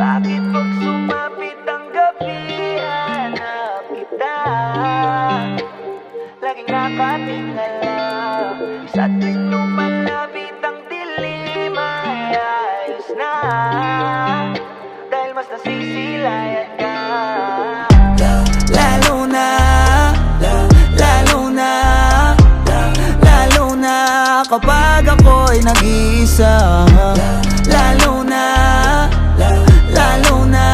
Bakit pag sumapit ang gabi, hanap kita? Laging nakatingala sa tuwing lumalapit ang dilim, ay ayos na, dahil mas nasisilayan ka. Lalo na, lalo na, lalo na kapag ako'y nag-iisa. Lalo na, lalo na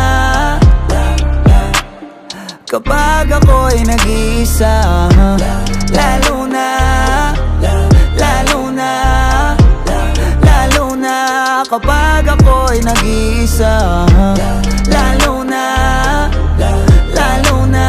kapag ako'y nag-iisa. Lalo na, lalo na, lalo na kapag ako'y nag-iisa. Lalo na, lalo na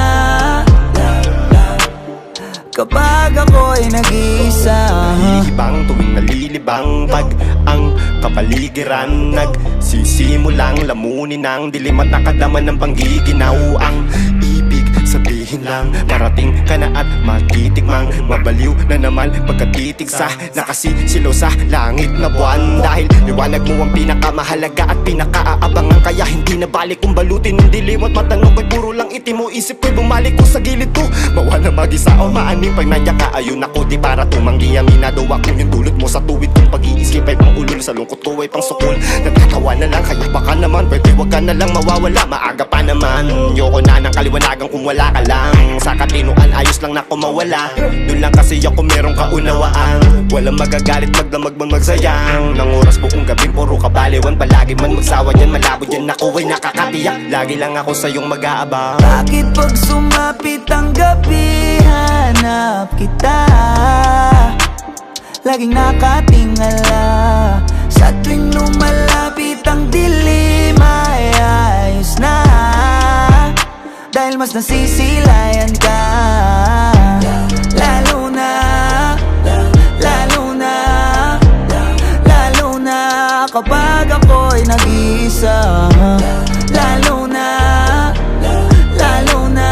kapag ako'y nag-iisa. Nahihibang tuwing nalilibang pag ang kapaligiran nagsisimulang lamunin ng dilim at nakadama ng panggiginaw. Ang ibig sabihin lang, parating ka na at matitikmang mabaliw na naman pagkatitig sa nakasisilaw sa langit na buwan. Dahil liwanag mo ang pinakamahalaga at pinakaaabangan, kaya hindi na balik kung balutin ng dilim at matanong ko'y puro lang itim mo. Isip ko'y bumalik ko sa gilid ko, mawa na mag-isa o maaning pag nandiyan ka. Ayun ako di para tumanggi, aminado ako yung dulot mo sa tuwid kong pag-iiskip ay pang ulol, sa lungkot ko ay pang sukol. Natatawa na lang kaya baka naman pwede wag ka na lang mawawala, maaga pa naman. Yoko na ng kaliwanagan kung wala ka lang. Sa katinuan ayos lang na kumawala, doon lang kasi ako merong kaunawaan. Walang magagalit magdamag man magsayang ng oras buong gabi, puro kabaliwan. Palagi man magsawa yan, malabo dyan ako ay nakakatiyak. Lagi lang ako sa iyong mag-aabang. Bakit pag sumapit ang gabi, hanap kita? Laging nakatingala sa tuwing lumalapit ang dilim, ay ayos na, dahil mas nasisilayan ka. Lalo na, lalo na, lalo na kapag ako'y nag-iisa. Lalo na, lalo na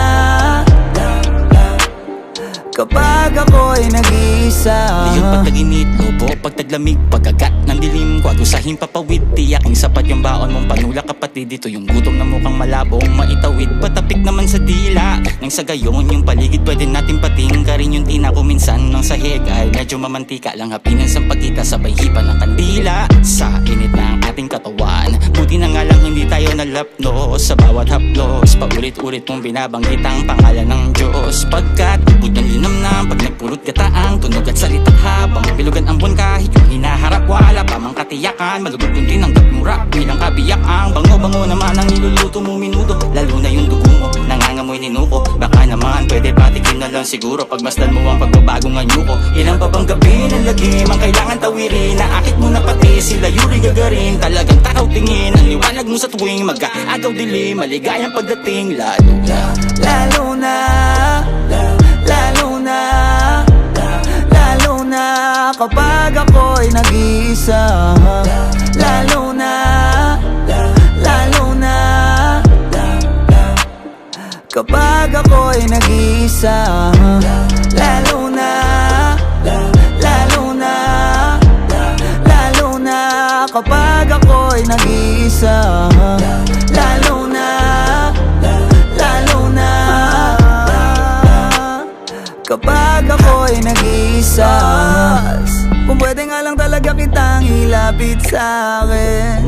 kapag ako'y nag-iisa. Ngayon pag naginit, lobo, pag taglamig, pagkagat ng dilim ko, agusahin papawid, tiyaking sapat yung baon mong panula kapatid. Ito yung gutom na mukhang malabong maitawid, patapik naman sa dila. Nang sa gayon yung paligid pwede natin patingkarin. Yung tina ko minsan ng sahig ay medyo mamantika lang, hapinan sa pagkita sabay hipa ng kandila sa init ng ating katawan. Buti na nga lang hindi tayo nalapno sa bawat haplos, paulit-ulit mong binabanggit ang pangalan ng Diyos. Pagkat ubod ng linam na pag nagpulot gataang tunog at salita, habang bilugan ang buwan kahit yung hinaharap wala pa mang katiyakan. Malugod kung tinanggap yung rap bilang kabiyak. Ang bango-bango naman ang niluluto mo minuto, lalo na yung dugo mo nangangamoy ninuko. Baka naman pwede patikin na lang siguro, pagmasdan mo ang pagbabago ng nyuko. Ilang pa bang gabi ng lagim ang kailangan tawirin, naakit mo na pati sila Yuri Gagarin. Talagang takaw tingin ang liwanag mo sa tuwing mag-aagaw dilim, maligayang pagdating. Lalo na, lalo na, lalo na, lalo na kapag ako'y nag-iisa. Lalo na, lalo na kapag ako'y nag-iisa. Lalo na, lalo na, lalo na kapag ako'y nag-iisa. Lalo na, lalo na kapag ako'y nag-iisa. Kung pwede nga lang talaga kitang ilapit sa'kin,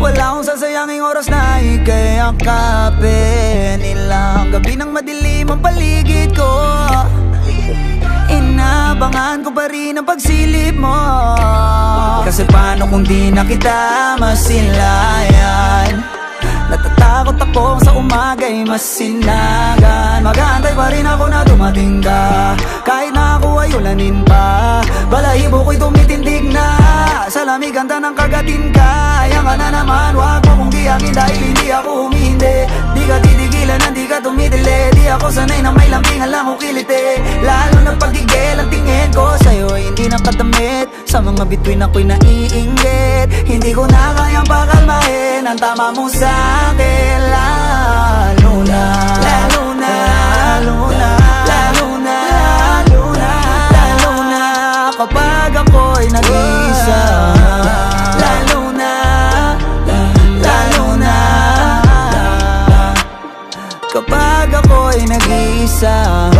wala akong sasayanging oras na ika'y akapin. Ilang gabi ng madilim ang paligid ko, inabangan ko pa rin ang pagsilip mo. Kasi paano kung di na kita masilayan? Natatakot ako sa umaga'y masinagan. Mag-aantay pa rin ako na dumating ka, kahit na ako ay ulanin pa. Balahibo ko'y tumitindig na sa lamig ganda ng kagatin ka. Ayan ka na naman, wag mo kong giyangin dahil hindi ako humihindi. Di ka titigilan, hindi ka tumitili. Di ako sanay na may lambingan lang ukiliti. Lalo na pagigil ang tingin ko sa'yo ay hindi nakatamit. Sa mga bituin ako'y naiinggit. Hindi ko na kayang pakalmahin ang tama mo sa'kin. Lalo na, lalo na, lalo na, lalo na, lalo na, lalo na kapag ako'y nag-iisa. Lalo na, lalo na, kapag ako'y nag-iisa.